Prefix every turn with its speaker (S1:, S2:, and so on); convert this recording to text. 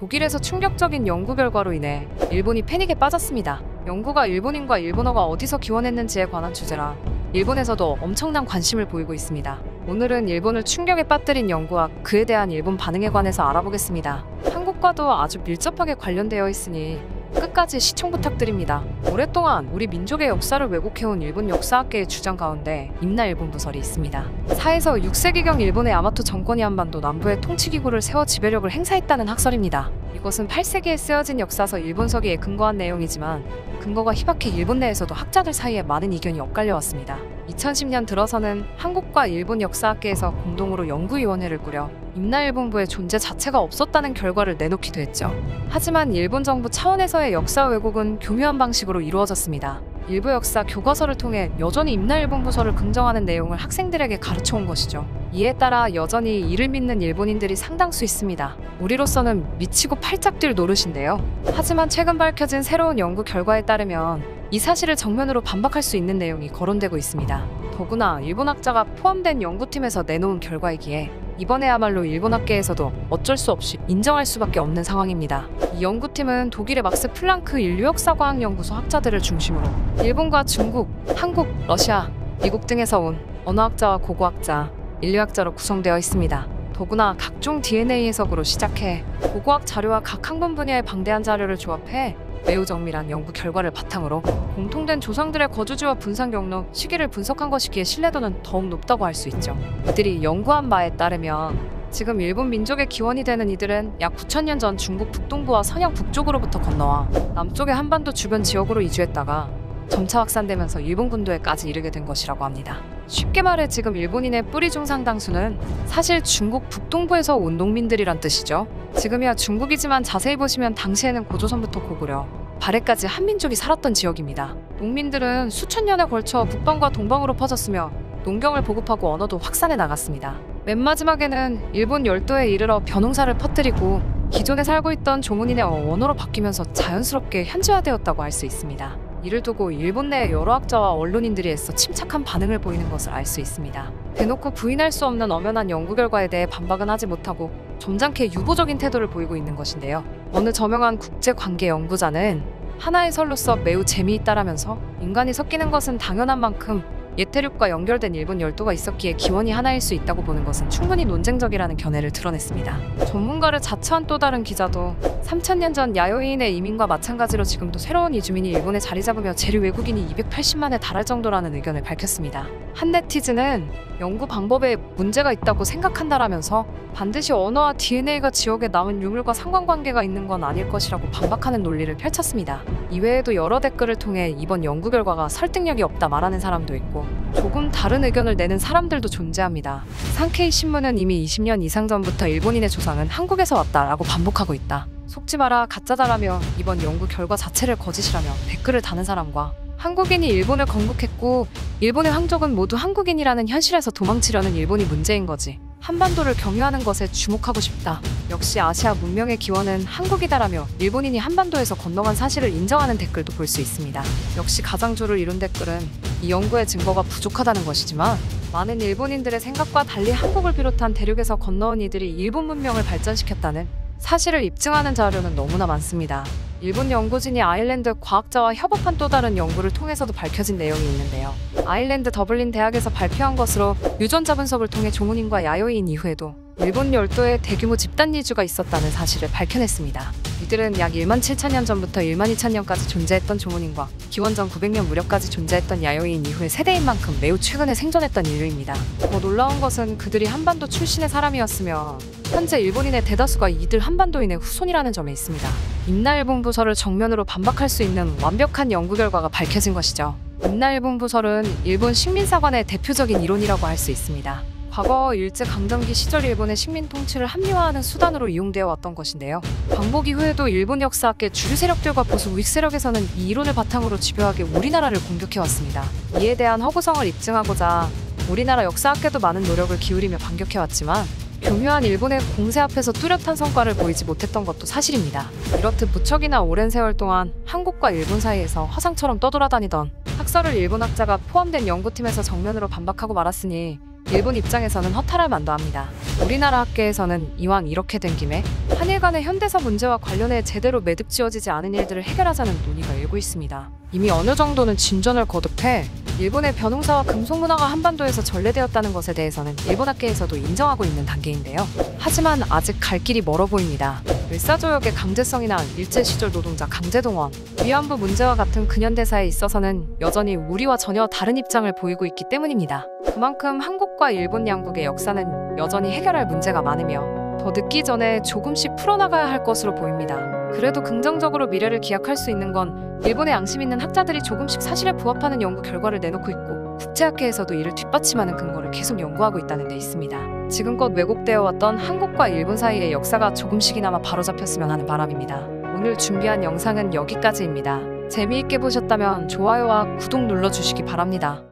S1: 독일에서 충격적인 연구 결과로 인해 일본이 패닉에 빠졌습니다. 연구가 일본인과 일본어가 어디서 기원했는지에 관한 주제라 일본에서도 엄청난 관심을 보이고 있습니다. 오늘은 일본을 충격에 빠뜨린 연구와 그에 대한 일본 반응에 관해서 알아보겠습니다. 한국과도 아주 밀접하게 관련되어 있으니 끝까지 시청 부탁드립니다. 오랫동안 우리 민족의 역사를 왜곡해온 일본 역사학계의 주장 가운데 임나일본 부설이 있습니다. 4에서 6세기경 일본의 야마토 정권이 한반도 남부에 통치기구를 세워 지배력을 행사했다는 학설입니다. 이것은 8세기에 쓰여진 역사서 일본서기에 근거한 내용이지만 근거가 희박해 일본 내에서도 학자들 사이에 많은 이견이 엇갈려왔습니다. 2010년 들어서는 한국과 일본 역사학계에서 공동으로 연구위원회를 꾸려 임나일본부의 존재 자체가 없었다는 결과를 내놓기도 했죠. 하지만 일본 정부 차원에서의 역사 왜곡은 교묘한 방식으로 이루어졌습니다. 일부 역사 교과서를 통해 여전히 임나일본부설을 긍정하는 내용을 학생들에게 가르쳐온 것이죠. 이에 따라 여전히 이를 믿는 일본인들이 상당수 있습니다. 우리로서는 미치고 팔짝 뛸 노릇인데요. 하지만 최근 밝혀진 새로운 연구 결과에 따르면 이 사실을 정면으로 반박할 수 있는 내용이 거론되고 있습니다. 더구나 일본 학자가 포함된 연구팀에서 내놓은 결과이기에 이번에야말로 일본 학계에서도 어쩔 수 없이 인정할 수밖에 없는 상황입니다. 이 연구팀은 독일의 막스 플랑크 인류역사과학연구소 학자들을 중심으로 일본과 중국, 한국, 러시아, 미국 등에서 온 언어학자와 고고학자, 인류학자로 구성되어 있습니다. 더구나 각종 DNA 해석으로 시작해 고고학 자료와 각 학문 분야의 방대한 자료를 조합해 매우 정밀한 연구 결과를 바탕으로 공통된 조상들의 거주지와 분산 경로, 시기를 분석한 것이기에 신뢰도는 더욱 높다고 할 수 있죠. 이들이 연구한 바에 따르면 지금 일본 민족의 기원이 되는 이들은 약 9,000년 전 중국 북동부와 서양 북쪽으로부터 건너와 남쪽의 한반도 주변 지역으로 이주했다가 점차 확산되면서 일본 군도에까지 이르게 된 것이라고 합니다. 쉽게 말해 지금 일본인의 뿌리 중 상당수는 사실 중국 북동부에서 온 농민들이란 뜻이죠. 지금이야 중국이지만 자세히 보시면 당시에는 고조선부터 고구려, 발해까지 한민족이 살았던 지역입니다. 농민들은 수천 년에 걸쳐 북방과 동방으로 퍼졌으며 농경을 보급하고 언어도 확산해 나갔습니다. 맨 마지막에는 일본 열도에 이르러 벼농사를 퍼뜨리고 기존에 살고 있던 조문인의 언어로 바뀌면서 자연스럽게 현지화되었다고 할 수 있습니다. 이를 두고 일본 내 여러 학자와 언론인들이 애써 침착한 반응을 보이는 것을 알 수 있습니다. 대놓고 부인할 수 없는 엄연한 연구 결과에 대해 반박은 하지 못하고 점잖게 유보적인 태도를 보이고 있는 것인데요. 어느 저명한 국제관계 연구자는 하나의 설로서 매우 재미있다라면서 인간이 섞이는 것은 당연한 만큼 예태륙과 연결된 일본 열도가 있었기에 기원이 하나일 수 있다고 보는 것은 충분히 논쟁적이라는 견해를 드러냈습니다. 전문가를 자처한 또 다른 기자도 3,000년 전 야요인의 이민과 마찬가지로 지금도 새로운 이주민이 일본에 자리 잡으며 재류 외국인이 280만에 달할 정도라는 의견을 밝혔습니다. 한 네티즌은 연구 방법에 문제가 있다고 생각한다라면서 반드시 언어와 DNA가 지역에 남은 유물과 상관관계가 있는 건 아닐 것이라고 반박하는 논리를 펼쳤습니다. 이외에도 여러 댓글을 통해 이번 연구 결과가 설득력이 없다 말하는 사람도 있고 조금 다른 의견을 내는 사람들도 존재합니다. 산케이 신문은 이미 20년 이상 전부터 일본인의 조상은 한국에서 왔다라고 반복하고 있다. 속지 마라 가짜다라며 이번 연구 결과 자체를 거짓이라며 댓글을 다는 사람과 한국인이 일본을 건국했고 일본의 황족은 모두 한국인이라는 현실에서 도망치려는 일본이 문제인 거지. 한반도를 경유하는 것에 주목하고 싶다. 역시 아시아 문명의 기원은 한국이다라며 일본인이 한반도에서 건너간 사실을 인정하는 댓글도 볼 수 있습니다. 역시 가장조를 이룬 댓글은 이 연구의 증거가 부족하다는 것이지만 많은 일본인들의 생각과 달리 한국을 비롯한 대륙에서 건너온 이들이 일본 문명을 발전시켰다는 사실을 입증하는 자료는 너무나 많습니다. 일본 연구진이 아일랜드 과학자와 협업한 또 다른 연구를 통해서도 밝혀진 내용이 있는데요. 아일랜드 더블린 대학에서 발표한 것으로 유전자 분석을 통해 조문인과 야요인 이후에도 일본 열도에 대규모 집단 이주가 있었다는 사실을 밝혀냈습니다. 이들은 약 17,000년 전부터 12,000년까지 존재했던 조문인과 기원 전 900년 무렵까지 존재했던 야요인 이후의 세대인 만큼 매우 최근에 생존했던 인류입니다. 더 놀라운 것은 그들이 한반도 출신의 사람이었으며 현재 일본인의 대다수가 이들 한반도인의 후손이라는 점에 있습니다. 임나일본부설을 정면으로 반박할 수 있는 완벽한 연구 결과가 밝혀진 것이죠. 임나일본부설은 일본 식민사관의 대표적인 이론이라고 할 수 있습니다. 과거 일제강점기 시절 일본의 식민 통치를 합리화하는 수단으로 이용되어 왔던 것인데요. 광복 이후에도 일본 역사학계 주류 세력들과 보수 우익 세력에서는 이 이론을 바탕으로 집요하게 우리나라를 공격해왔습니다. 이에 대한 허구성을 입증하고자 우리나라 역사학계도 많은 노력을 기울이며 반격해왔지만 교묘한 일본의 공세 앞에서 뚜렷한 성과를 보이지 못했던 것도 사실입니다. 이렇듯 무척이나 오랜 세월 동안 한국과 일본 사이에서 화상처럼 떠돌아다니던 학설을 일본 학자가 포함된 연구팀에서 정면으로 반박하고 말았으니 일본 입장에서는 허탈할 만도 합니다. 우리나라 학계에서는 이왕 이렇게 된 김에 한일 간의 현대사 문제와 관련해 제대로 매듭 지어지지 않은 일들을 해결하자는 논의가 일고 있습니다. 이미 어느 정도는 진전을 거듭해 일본의 벼농사와 금속문화가 한반도에서 전래되었다는 것에 대해서는 일본 학계에서도 인정하고 있는 단계인데요. 하지만 아직 갈 길이 멀어 보입니다. 을사조약의 강제성이나 일제시절 노동자 강제동원, 위안부 문제와 같은 근현대사에 있어서는 여전히 우리와 전혀 다른 입장을 보이고 있기 때문입니다. 그만큼 한국과 일본 양국의 역사는 여전히 해결할 문제가 많으며 더 늦기 전에 조금씩 풀어나가야 할 것으로 보입니다. 그래도 긍정적으로 미래를 기약할 수 있는 건 일본의 양심 있는 학자들이 조금씩 사실에 부합하는 연구 결과를 내놓고 있고 국제학회에서도 이를 뒷받침하는 근거를 계속 연구하고 있다는 데 있습니다. 지금껏 왜곡되어 왔던 한국과 일본 사이의 역사가 조금씩이나마 바로잡혔으면 하는 바람입니다. 오늘 준비한 영상은 여기까지입니다. 재미있게 보셨다면 좋아요와 구독 눌러주시기 바랍니다.